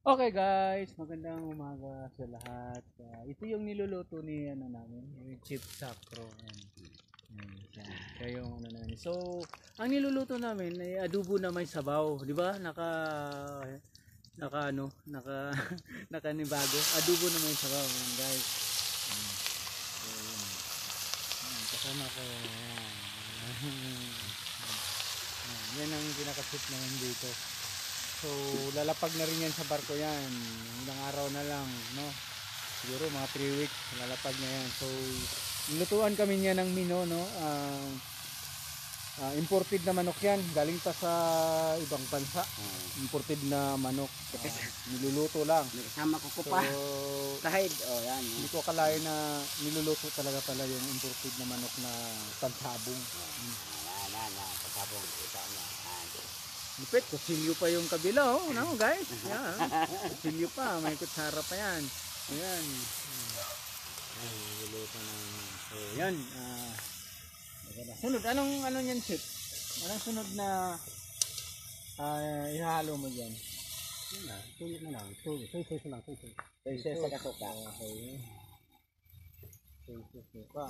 Okay guys, magandang umaga sa lahat. Ito yung niluluto ni namin, yung Chip Sacro. Siya yung namin. So, ang niluluto namin ay adobo na may sabaw, di ba? Naka nakanibago. Adobo na may sabaw, yan guys. So, kasama ko. Yan ang pinaka-tip namin dito. So lalapag na rin yan sa barko yan, ilang araw na lang, no? Siguro mga 3 weeks lalapag na yan. So nilutuan kami niya ng mino, no? Imported na manok yan, galing pa sa ibang bansa. Imported na manok, niluluto lang. May kasama ko pa. So Kahit, yan. hindi ko akalain na niluluto talaga pala yung imported na manok na pansabong. Pasabong. Ito na. Lupit, kutsilyo pa yung kabila, oh, no, guys. Yan, kutsilyo pa, may kutsara pa yan. Ayan. Luluto ng, so, yan. Sunod, ano yan, Chip? Anong sunod na ihalo mo dyan? Yun na, tulit na lang. Tulit lang. Tulit sa kasuka. Okay. Suka.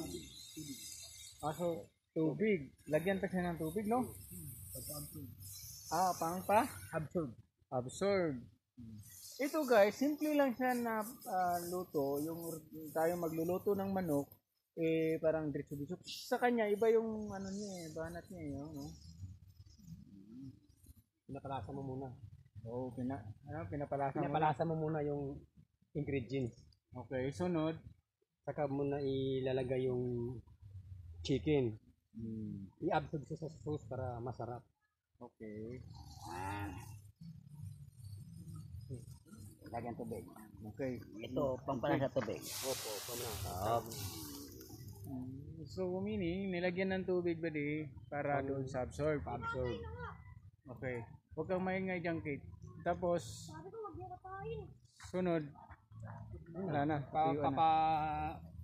So, tubig. Lagyan pa siya ng tubig, no? Pang pa? Absorb. Ito guys, simple lang siya na luto. Yung tayo magluluto ng manok, parang diretso-diretso. Sa kanya, iba yung ano niya, banat niya, yun, no? Pinapalasa mo muna. Oo, pinapalasa mo. Pinapalasa mo muna yung ingredients. Okay, sunod. Saka mo na ilalagay yung chicken. I-absorb siya sa sauce para masarap. Okay. Lagyan tubig. Okay. Ito, pampalasa tubig. Opo, pampalasa. So, meaning, nilagyan ng tubig ba di para doon sa absorb? Okay. Huwag kang maingay dyan, Kate. Tapos, sunod. Wala na.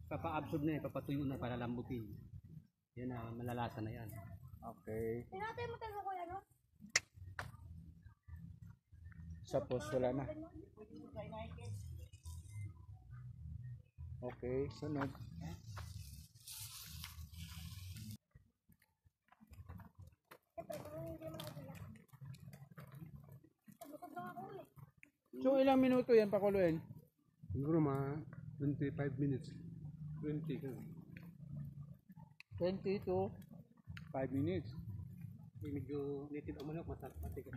Papa-absorb na papatuyo na para lambutin. Yan na, malalasa na yan. Okay. Tapos, wala na. Okay, sunod. So, ilang minuto yan pakuluin? Siguro mga 25 minutes. 20 ka. 20 to 5 minutes. Medyo native ang manok, matigas.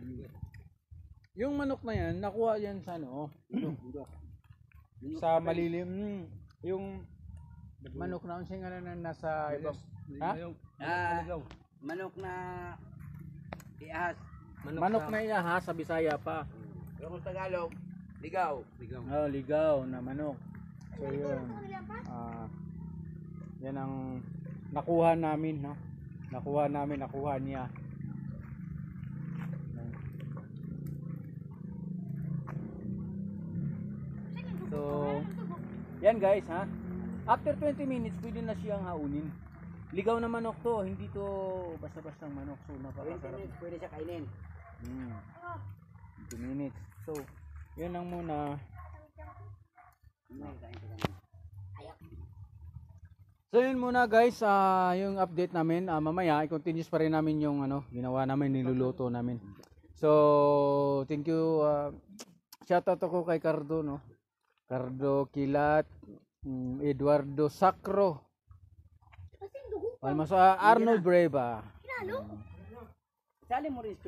Yung manok na yan, nakuha yan sa ano? Sa malilim. Yung manok na unsing ano na nasa ibang. Ha? Manok na iahas. Manok na iyaha sa Bisaya pa. Yung Tagalog, ligaw. Oh, ligaw na manok. So yun. Yan ang nakuha namin, no? Nakuha niya. So, yan guys, ha? After 20 minutes, pwede na siyang haunin. Ligaw na manok to, hindi to basta-bastang manok. So, napakasarap. Pwede siya kainin. 20 minutes. So, yun lang muna. So yun muna guys, yung update namin. Mamaya i-continuous pa rin namin yung ginawa namin, niluluto namin. So thank you. Shoutout ako kay Cardo, no? Cardo Kilat, Eduardo Sacro, Arnold Breva. Sali mo rin,